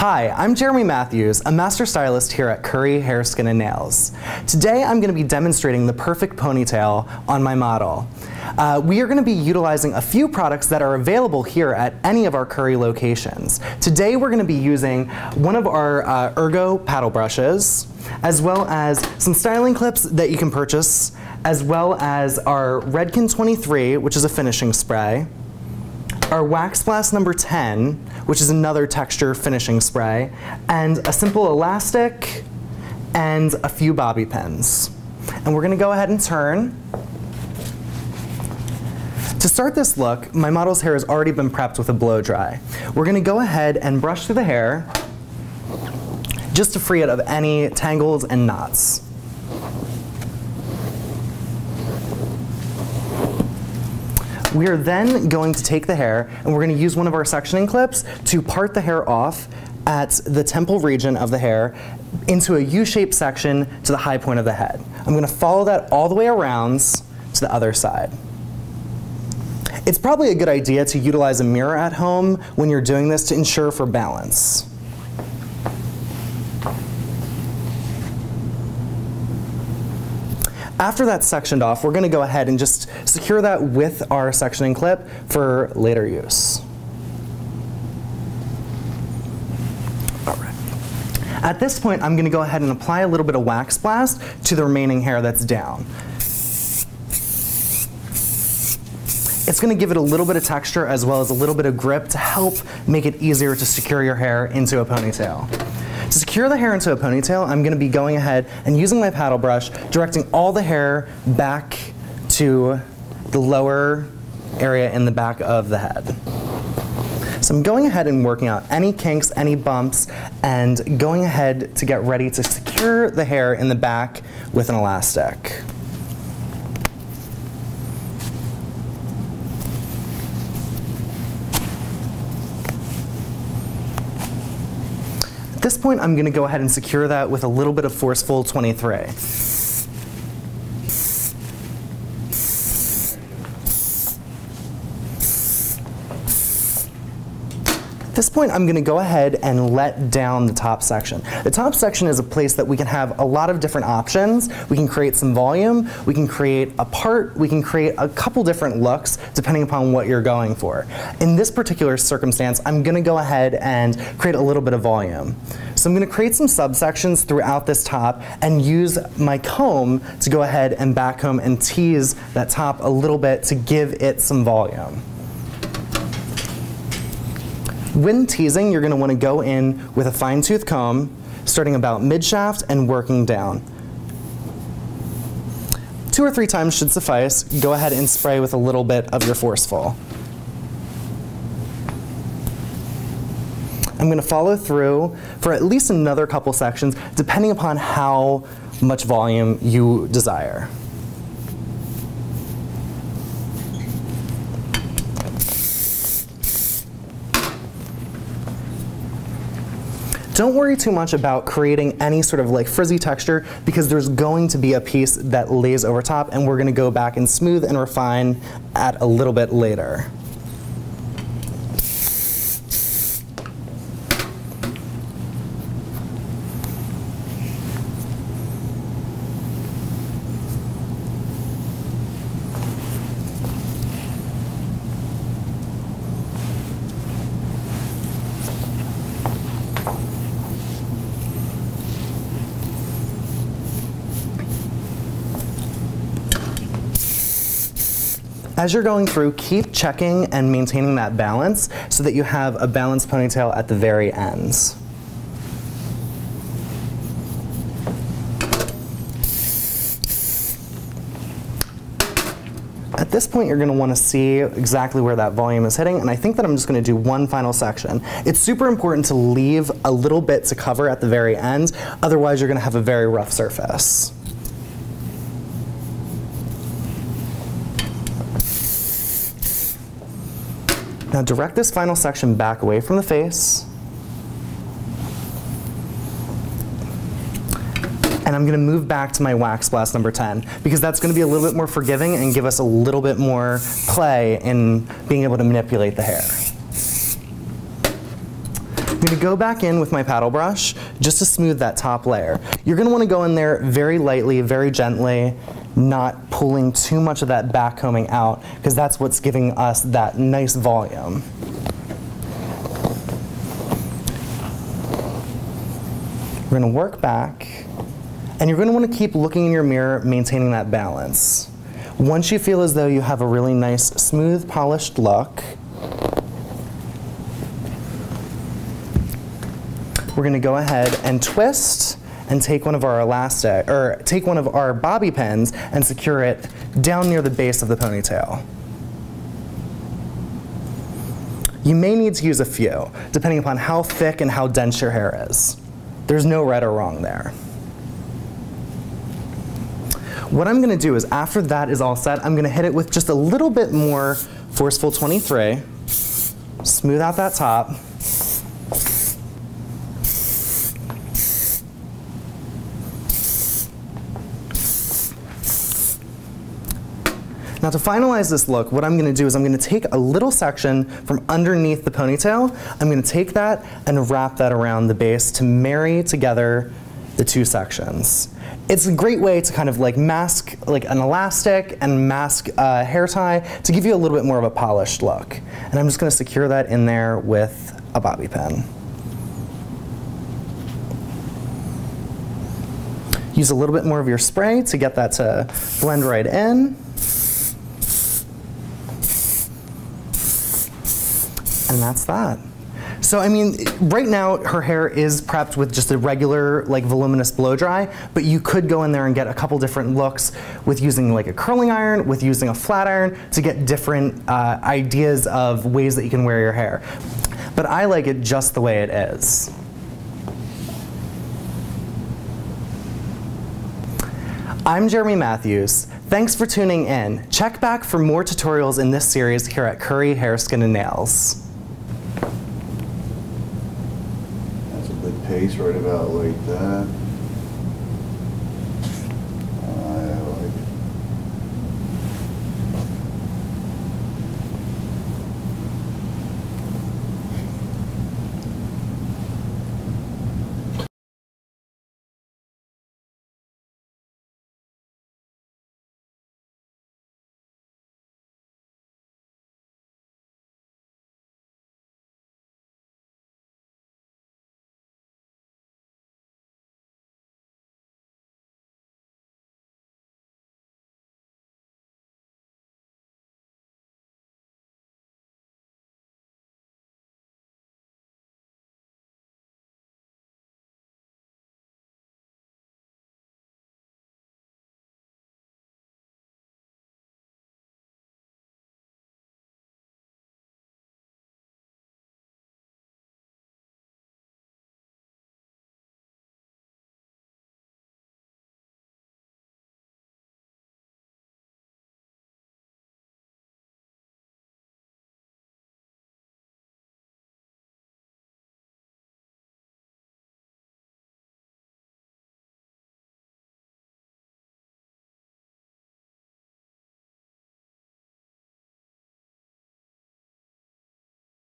Hi, I'm Jeremy Matthews, a master stylist here at Curry Hair, Skin, and Nails. Today I'm going to be demonstrating the perfect ponytail on my model. We are going to be utilizing a few products that are available here at any of our Curry locations. Today we're going to be using one of our Ergo paddle brushes, as well as some styling clips that you can purchase, as well as our Redken 23, which is a finishing spray, our Wax Blast number 10, which is another texture finishing spray, and a simple elastic, and a few bobby pins. And we're going to go ahead and turn. To start this look, my model's hair has already been prepped with a blow dry. We're going to go ahead and brush through the hair just to free it of any tangles and knots. We are then going to take the hair and we're going to use one of our sectioning clips to part the hair off at the temple region of the hair into a U-shaped section to the high point of the head. I'm going to follow that all the way around to the other side. It's probably a good idea to utilize a mirror at home when you're doing this to ensure for balance. After that's sectioned off, we're going to go ahead and just secure that with our sectioning clip for later use. All right. At this point, I'm going to go ahead and apply a little bit of Wax Blast to the remaining hair that's down. It's going to give it a little bit of texture as well as a little bit of grip to help make it easier to secure your hair into a ponytail. To secure the hair into a ponytail, I'm going to be going ahead and using my paddle brush, directing all the hair back to the lower area in the back of the head. So I'm going ahead and working out any kinks, any bumps, and going ahead to get ready to secure the hair in the back with an elastic. At this point, I'm going to go ahead and secure that with a little bit of Forceful 23. At this point, I'm going to go ahead and let down the top section. The top section is a place that we can have a lot of different options. We can create some volume, we can create a part, we can create a couple different looks depending upon what you're going for. In this particular circumstance, I'm going to go ahead and create a little bit of volume. So I'm going to create some subsections throughout this top and use my comb to go ahead and back comb and tease that top a little bit to give it some volume. When teasing, you're going to want to go in with a fine-tooth comb, starting about mid-shaft and working down. 2 or 3 times should suffice. Go ahead and spray with a little bit of your Forceful. I'm going to follow through for at least another couple sections, depending upon how much volume you desire. Don't worry too much about creating any sort of like frizzy texture because there's going to be a piece that lays over top and we're going to go back and smooth and refine at a little bit later. As you're going through, keep checking and maintaining that balance so that you have a balanced ponytail at the very ends. At this point, you're going to want to see exactly where that volume is hitting, and I think that I'm just going to do one final section. It's super important to leave a little bit to cover at the very end, otherwise you're going to have a very rough surface. Now direct this final section back away from the face. And I'm going to move back to my Wax Blast number 10 because that's going to be a little bit more forgiving and give us a little bit more play in being able to manipulate the hair. going to go back in with my paddle brush just to smooth that top layer. You're going to want to go in there very lightly, very gently, not pulling too much of that back combing out, because that's what's giving us that nice volume. We're going to work back, and you're going to want to keep looking in your mirror, maintaining that balance. Once you feel as though you have a really nice, smooth, polished look, we're going to go ahead and twist and take one of our take one of our bobby pins and secure it down near the base of the ponytail. You may need to use a few, depending upon how thick and how dense your hair is. There's no right or wrong there. What I'm going to do is, after that is all set, I'm going to hit it with just a little bit more Forceful 23, smooth out that top. Now to finalize this look, what I'm going to do is I'm going to take a little section from underneath the ponytail. I'm going to take that and wrap that around the base to marry together the two sections. It's a great way to kind of like mask like an elastic and mask a hair tie to give you a little bit more of a polished look. And I'm just going to secure that in there with a bobby pin. Use a little bit more of your spray to get that to blend right in. And that's that. So I mean, right now her hair is prepped with just a regular like voluminous blow dry, but you could go in there and get a couple different looks with using like a curling iron, with using a flat iron to get different ideas of ways that you can wear your hair. But I like it just the way it is. I'm Jeremy Matthews. Thanks for tuning in. Check back for more tutorials in this series here at Curry Hair, Skin, and Nails. That's a good pace right about like that.